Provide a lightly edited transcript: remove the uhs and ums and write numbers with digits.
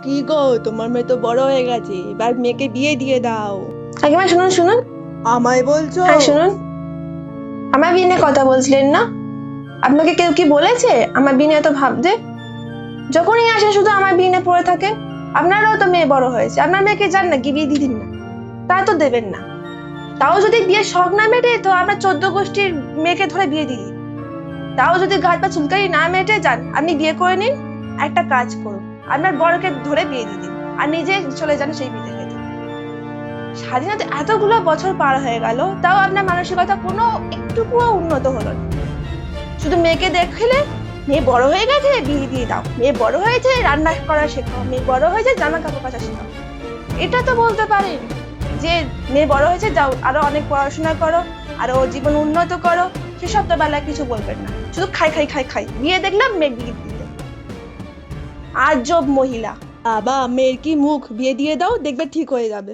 কি গো, তোমার মেয়ে তো বড় হয়ে গেছে, এবার মেয়েকে বিয়ে দিয়ে দাও। কাকিমা শুনুন শুনুন। আমায় বলছো? হ্যাঁ শুনুন, আমার বিয়ে নিয়ে কথা বলছিলেন না? আপনাকে কেউ কি বলেছে আমার বিয়ে নিয়ে এত ভাবতে? যখনই আসে শুধু আমার বিয়ে নিয়ে পড়ে থাকে। আপনারও তো মেয়ে বড় হয়েছে, আপনার মেয়েকে যান না কি বিয়ে দিয়ে দিন না। তা তো দেবেন না। তাও যদি বিয়ে শখ না মেটে তো আপনার 14 গোষ্ঠীর মেয়েকে ধরে বিয়ে দিয়ে দিন। তাও যদি ঘাট পা চুলকাই না মেটে যান, আপনি বিয়ে করে নিন। একটা কাজ করুন, আপনার বরকে ধরে বিয়ে দিয়ে দিন আর নিজে চলে যান সেই বিয়ে খেতে। স্বাধীনতা এতগুলো বছর পার হয়ে গেল, তাও আপনার মানসিকতা কোনো একটুকুও উন্নত হলো না। শুধু মেয়েকে দেখলে মেয়ে বড় হয়ে গেছে বিয়ে দিয়ে দাও, মেয়ে বড় হয়েছে রান্না করা শেখাও, মেয়ে বড় হয়েছে জামা কাপড় কাচা শেখাও। এটা তো বলতে পারেন যে মেয়ে বড় হয়েছে, যাও আরো অনেক পড়াশোনা করো, আরো জীবন উন্নত করো। সেসব তো বেলায় কিছু বলবেন না, শুধু খাই খাই খাই খাই, বিয়ে দেখলাম মেয়ে বিয়ে দিতে। আজব মহিলা। বাবা, মেয়ের কি মুখ, বিয়ে দিয়ে দাও, দেখবে ঠিক হয়ে যাবে।